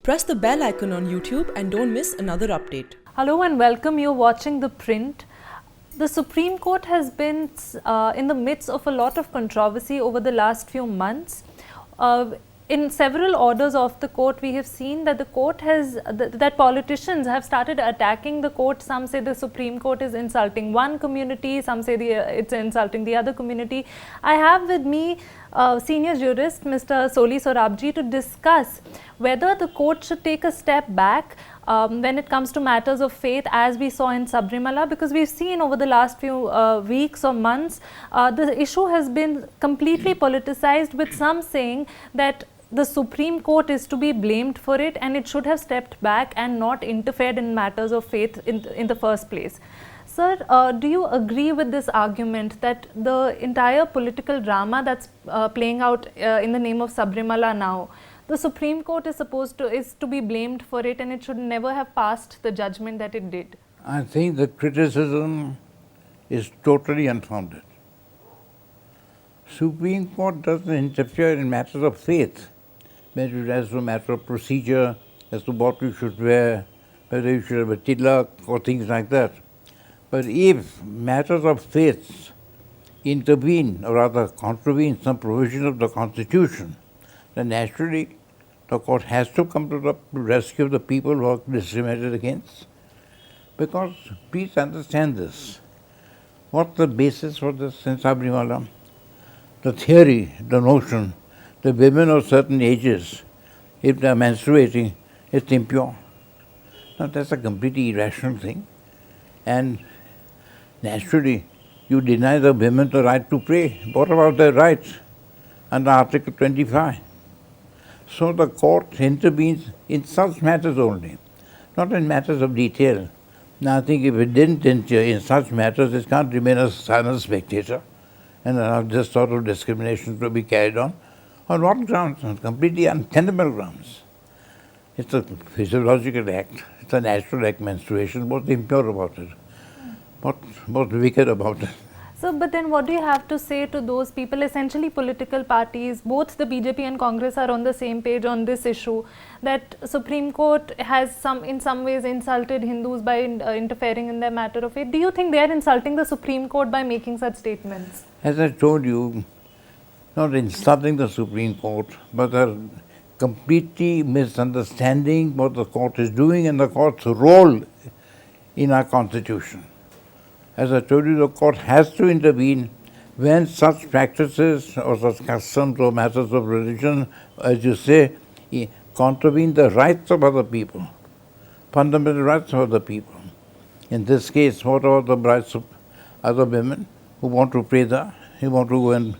Press the bell icon on YouTube and don't miss another update. Hello and welcome. You're watching ThePrint. The Supreme Court has been in the midst of a lot of controversy over the last few months. In several orders of the court, we have seen that the court has that politicians have started attacking the court. Some say the Supreme Court is insulting one community, some say it's insulting the other community. I have with me senior jurist Mr. Soli Sorabjee to discuss whether the court should take a step back when it comes to matters of faith, as we saw in Sabarimala, because we've seen over the last few weeks or months, the issue has been completely politicized, with some saying that the Supreme Court is to be blamed for it and it should have stepped back and not interfered in matters of faith in the first place. Sir, do you agree with this argument that the entire political drama that's playing out in the name of Sabarimala now, the Supreme Court is to be blamed for it and it should never have passed the judgment that it did? I think the criticism is totally unfounded. Supreme Court doesn't interfere in matters of faith, whether as a matter of procedure, as to what you should wear, whether you should have a talaq or things like that. But if matters of faith intervene, or rather contravene some provision of the Constitution, then naturally the court has to come to the rescue of the people who are discriminated against. Because, please understand this, what's the basis for this in Sabarimala? The theory, the notion that women of certain ages, if they are menstruating, it's impure. Now that's a completely irrational thing. And naturally, you deny the women the right to pray. What about their rights under Article 25? So the court intervenes in such matters only, not in matters of detail. Now I think if it didn't interfere in such matters, it can't remain a silent spectator and allow this sort of discrimination to be carried on. On what grounds? On completely untenable grounds. It's a physiological act. It's a natural act, menstruation. What's impure about it? What's wicked about it? So, but then what do you have to say to those people, essentially political parties, both the BJP and Congress are on the same page on this issue, that Supreme Court has in some ways insulted Hindus by interfering in their matter of faith? Do you think they are insulting the Supreme Court by making such statements? As I told you, not insulting the Supreme Court, but are completely misunderstanding what the court is doing and the court's role in our Constitution. As I told you, the court has to intervene when such practices or such customs or matters of religion, as you say, contravene the rights of other people, fundamental rights of other people. In this case, what are the rights of other women who want to pray there, who want to go and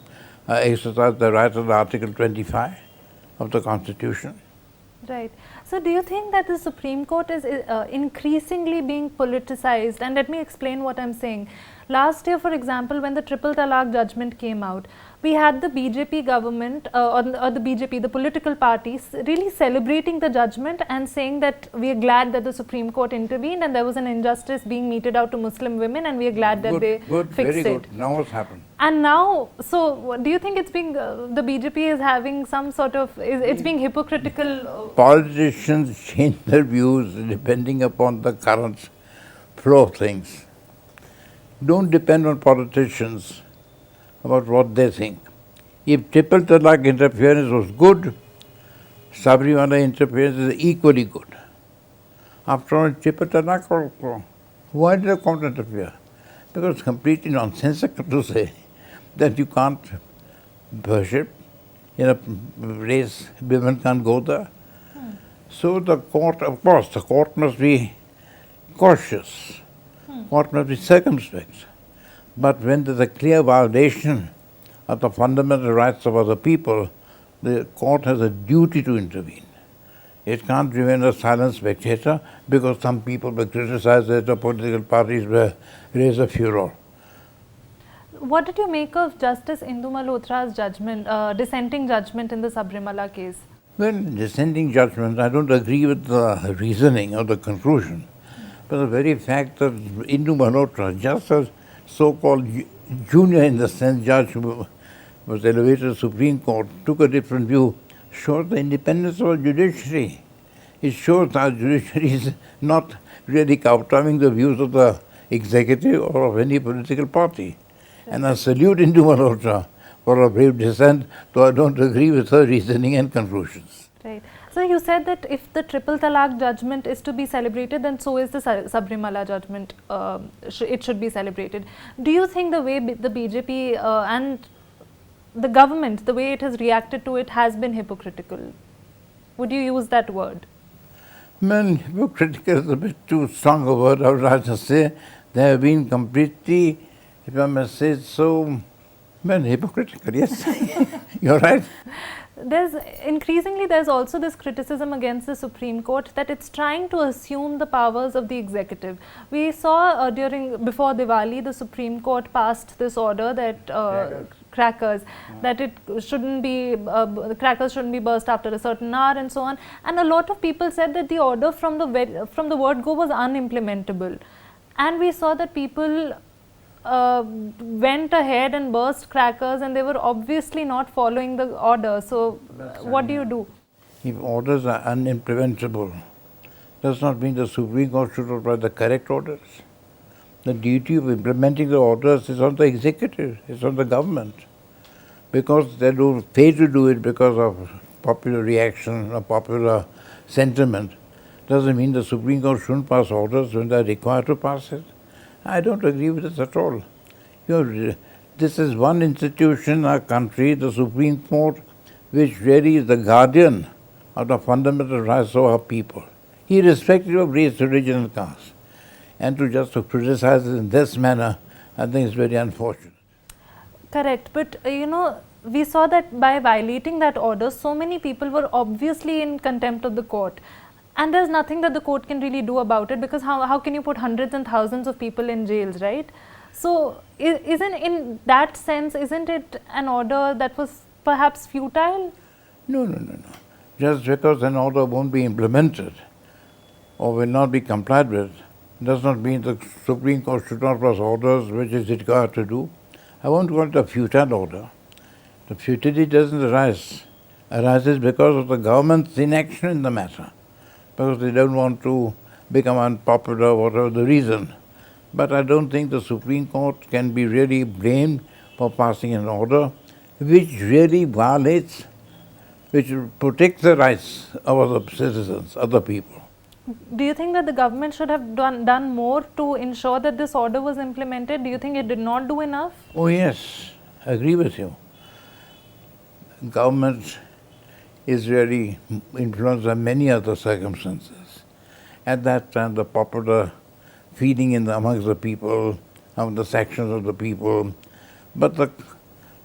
exercise their right under Article 25 of the Constitution? Right. So, do you think that the Supreme Court is increasingly being politicized? And let me explain what I'm saying. Last year, for example, when the triple talaq judgment came out, we had the BJP government or the BJP, the political parties, really celebrating the judgment and saying that we are glad that the Supreme Court intervened and there was an injustice being meted out to Muslim women and we are glad that they fixed very it. Good. Now what's happened? And now, so do you think it's being, the BJP is having some sort of, it's being hypocritical? Politicians change their views depending upon the current flow of things. Don't depend on politicians about what they think. If triple talaq interference was good, Sabarimala interference is equally good. After all, triple talaq, why did the court interfere? Because it's completely nonsensical to say that you can't worship in a race, women can't go there. So the court, of course, the court must be cautious. Court must be circumspect. But when there's a clear violation of the fundamental rights of other people, the court has a duty to intervene. It can't remain a silent spectator because some people will criticize that the political parties will raise a furor. What did you make of Justice Indu Malhotra's judgment, dissenting judgment in the Sabarimala case? Well, dissenting judgment, I don't agree with the reasoning or the conclusion. But the very fact that Indu Malhotra, just as so-called junior in the sense judge who was elevated to the Supreme Court, took a different view, shows the independence of the judiciary. It shows our judiciary is not really kowtowing the views of the executive or of any political party. And I salute Indu Malhotra for her brave dissent, though I don't agree with her reasoning and conclusions. Right. So you said that if the triple talaq judgment is to be celebrated, then so is the Sabarimala judgment. It should be celebrated. Do you think the way the BJP and the government, the way it has reacted to it, has been hypocritical? Would you use that word? Man, hypocritical is a bit too strong a word. I would rather say they have been completely, if I must say so, hypocritical. Yes, you're right. There's also this criticism against the Supreme Court that it's trying to assume the powers of the executive. We saw before Diwali, the Supreme Court passed this order that crackers, that it shouldn't be, the crackers shouldn't be burst after a certain hour and so on. And a lot of people said that the order from the word go was unimplementable. And we saw that people went ahead and burst crackers, and they were obviously not following the order. So what do you do? If orders are unimplementable, does not mean the Supreme Court should apply the correct orders. The duty of implementing the orders is on the executive, it's on the government. Because they do fail to do it because of popular reaction or popular sentiment, doesn't mean the Supreme Court shouldn't pass orders when they are required to pass it. I don't agree with this at all. This is one institution in our country, the Supreme Court, which really is the guardian of the fundamental rights of our people, irrespective of race, religion and caste. And to criticize it in this manner, I think is very unfortunate. Correct, but we saw that by violating that order, so many people were obviously in contempt of the court. And there's nothing that the court can really do about it, because how can you put hundreds and thousands of people in jails, right? So in that sense, isn't it an order that was perhaps futile? No. Just because an order won't be implemented or will not be complied with, does not mean the Supreme Court should not pass orders which is required to do. I won't call it a futile order. The futility doesn't arises because of the government's inaction in the matter, because they don't want to become unpopular, whatever the reason. But I don't think the Supreme Court can be really blamed for passing an order which really violates, which protects the rights of other citizens, other people. Do you think that the government should have done more to ensure that this order was implemented? Do you think it did not do enough? Oh yes, I agree with you. Government is really influenced by many other circumstances. At that time, the popular feeling amongst the people, among the sections of the people, but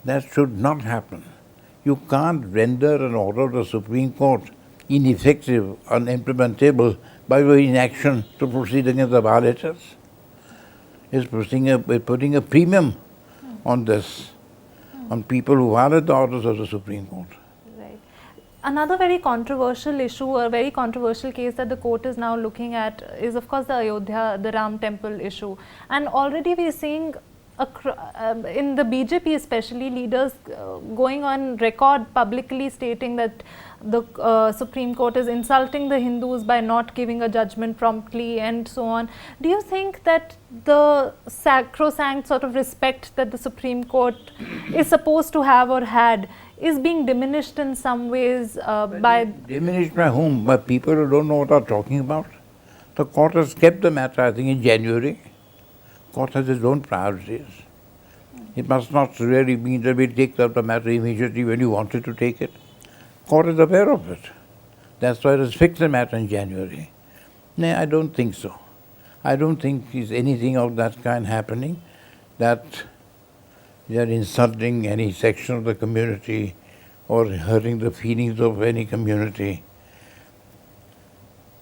that should not happen. You can't render an order of the Supreme Court ineffective, unimplementable by way of inaction to proceed against the violators. It's putting a premium on this, on people who violate the orders of the Supreme Court. Right. Another very controversial issue, a very controversial case that the court is now looking at is, of course, the Ayodhya, the Ram temple issue. And already we are seeing in the BJP especially, leaders going on record publicly stating that the Supreme Court is insulting the Hindus by not giving a judgment promptly and so on. Do you think that the sacrosanct sort of respect that the Supreme Court is supposed to have or had is being diminished in some ways by... Diminished by whom? By people who don't know what they're talking about? The court has kept the matter, I think, in January. Court has its own priorities. It must not really mean that we take up the matter immediately when you wanted to take it. Court is aware of it. That's why it has fixed the matter in January. No, I don't think so. I don't think there's anything of that kind happening, that they are insulting any section of the community or hurting the feelings of any community.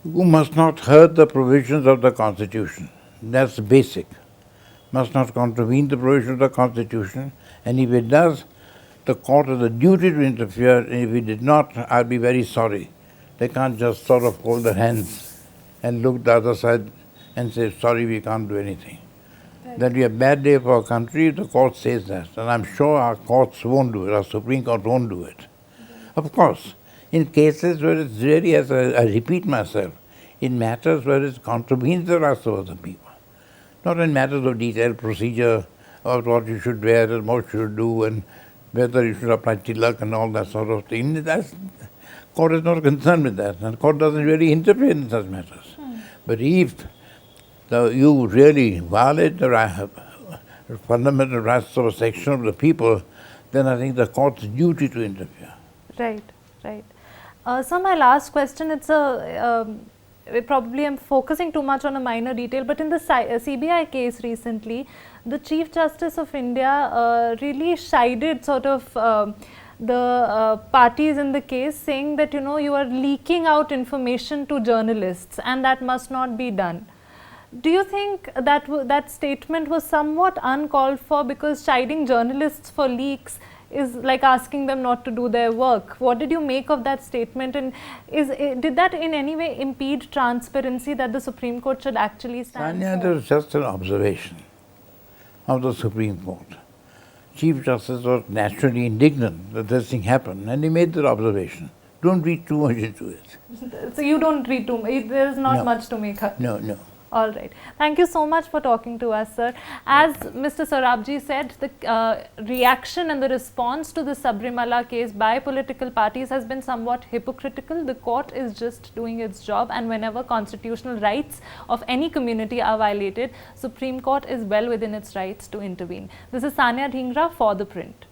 You must not hurt the provisions of the Constitution. That's basic. Must not contravene the provisions of the Constitution, and if it does, the court has a duty to interfere, and if it did not, I'll be very sorry. They can't just sort of hold their hands and look the other side and say, sorry, we can't do anything. That'll be a bad day for our country if the court says that, and I'm sure our courts won't do it, our Supreme Court won't do it. Of course, In cases where it's really, as I repeat myself, in matters where it contravenes the rights of other people, not in matters of detailed procedure of what you should wear and what you should do and whether you should apply tilak and all that sort of thing. Court is not concerned with that, and court doesn't really interfere in such matters. But if you really violate the fundamental rights of a section of the people, then I think the court's duty to interfere. Right, right. So my last question, it's probably I'm focusing too much on a minor detail, but in the CBI case recently, the Chief Justice of India really chided sort of the parties in the case, saying that, you know, you are leaking out information to journalists and that must not be done. Do you think that that statement was somewhat uncalled for, because chiding journalists for leaks is like asking them not to do their work? What did you make of that statement, and did that in any way impede transparency that the Supreme Court should actually stand Tanya, for? there was just an observation of the Supreme Court. Chief Justice was naturally indignant that this thing happened, and he made that observation. Don't read too much into it. So you don't read too much, there is not much to make up. No, no. All right. Thank you so much for talking to us, sir. As Mr. Sorabjee said, the reaction and the response to the Sabarimala case by political parties has been somewhat hypocritical. The court is just doing its job, and whenever constitutional rights of any community are violated, Supreme Court is well within its rights to intervene. This is Sanya Dhingra for The Print.